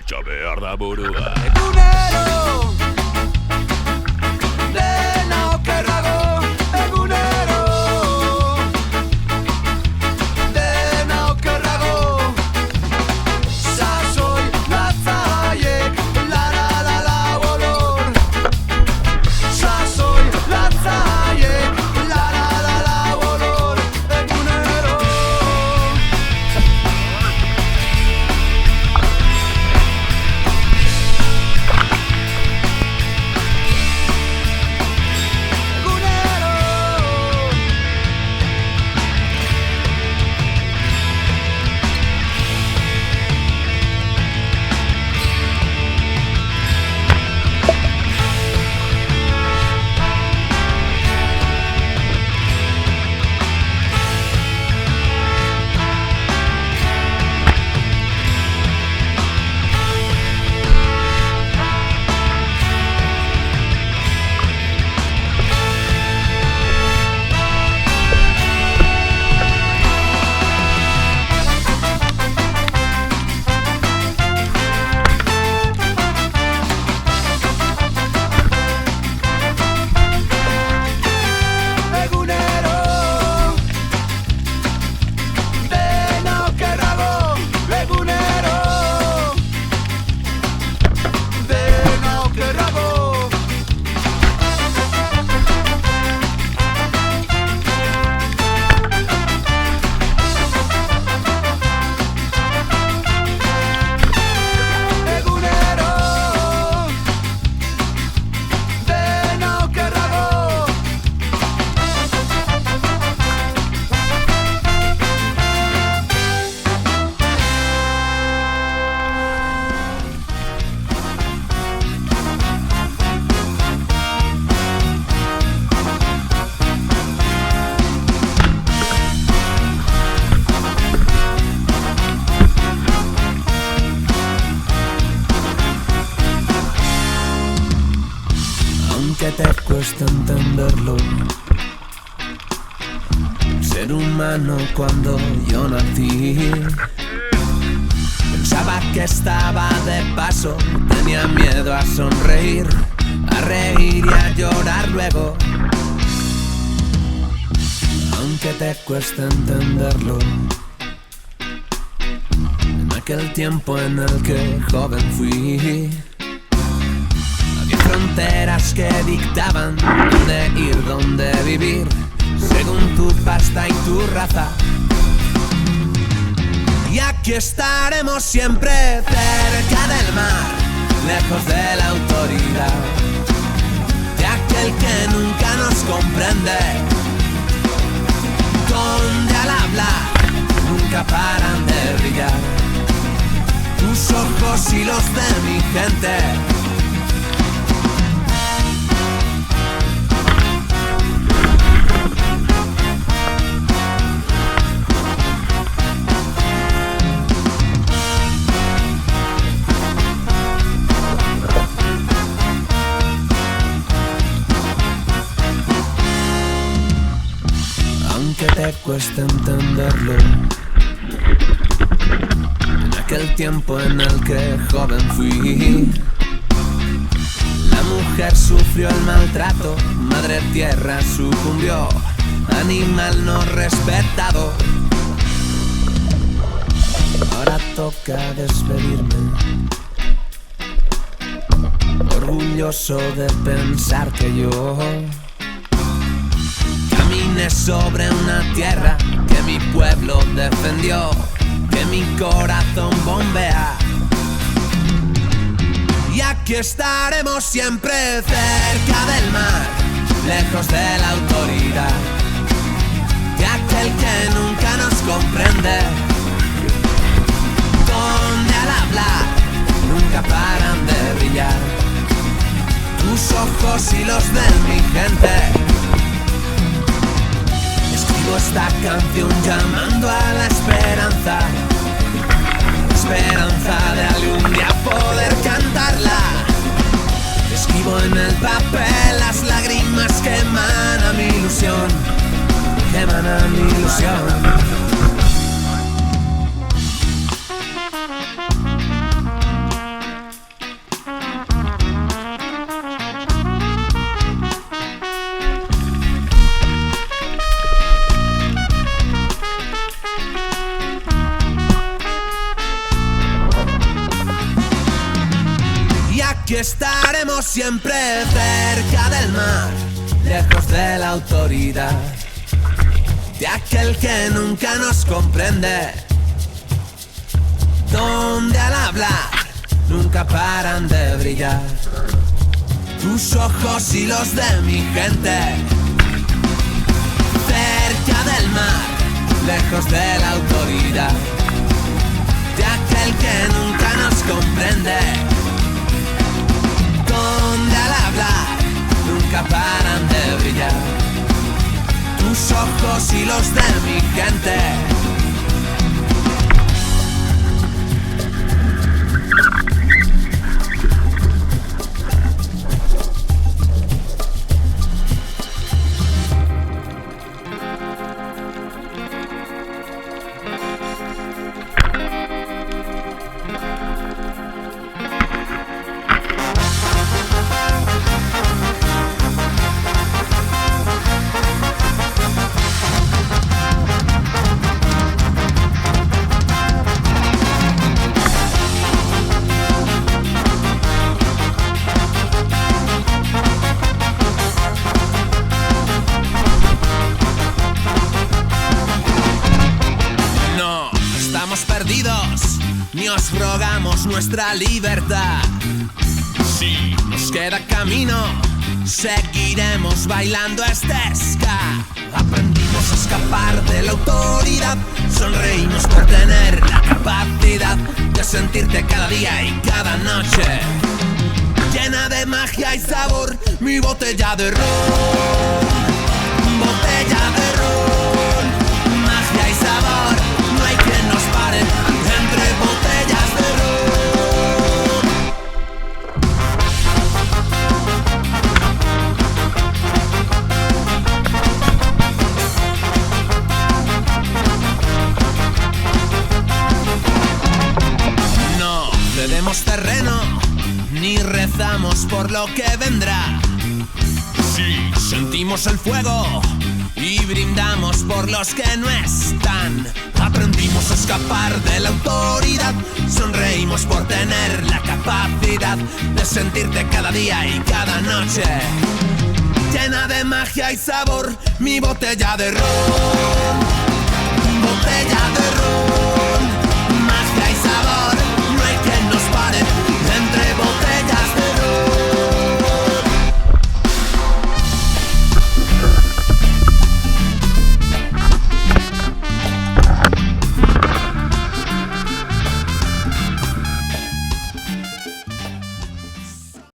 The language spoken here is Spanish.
altxa behar da burua. Egunero dena okerrago, egunero dena okerrago. Sasoi latzaiek la olor. Sasoi latzaiek la olor, egunero. Que te cuesta entenderlo. Ser humano cuando yo nací. Pensaba que estaba de paso, tenía miedo a sonreír, a reír y a llorar luego. Aunque te cuesta entenderlo, en aquel tiempo en el que joven fui, fronteras que dictaban dónde ir, dónde vivir, según tu pasta y tu raza. Y aquí estaremos siempre cerca del mar, lejos de la autoridad, de aquel que nunca nos comprende, donde al hablar nunca paran de brillar tus ojos y los de mi gente. Que te cuesta entenderlo, en aquel tiempo en el que joven fui, la mujer sufrió el maltrato, madre tierra sucumbió, animal no respetado. Ahora toca despedirme, orgulloso de pensar que yo caminé sobre una tierra que mi pueblo defendió, que mi corazón bombea. Y aquí estaremos siempre cerca del mar, lejos de la autoridad, de aquel que nunca nos comprende, donde al hablar nunca paran de brillar tus ojos y los de mi gente. Escribo esta canción llamando a la esperanza, esperanza de algún día poder cantarla. Escribo en el papel las lágrimas que emana mi ilusión, que emana mi ilusión. Estaremos siempre cerca del mar, lejos de la autoridad, de aquel que nunca nos comprende, donde al hablar nunca paran de brillar tus ojos y los de mi gente. Cerca del mar, lejos de la autoridad, de aquel que nunca nos comprende, donde al hablar nunca paran de brillar tus ojos y los de mi gente. Perdidos, ni os rogamos nuestra libertad. Si nos queda camino, seguiremos bailando este ska. Aprendimos a escapar de la autoridad, sonreímos por tener la capacidad de sentirte cada día y cada noche. Llena de magia y sabor, mi botella de ron, botella de ron, magia y sabor. No hay quien nos pare entre botellas de ron. No cedemos terreno, ni rezamos por lo que vendrá. Sí, sentimos el fuego y brindamos por los que no están. Aprendimos a escapar de la autoridad, sonreímos por tener la capacidad de sentirte cada día y cada noche. Llena de magia y sabor, mi botella de ron, botella de ron.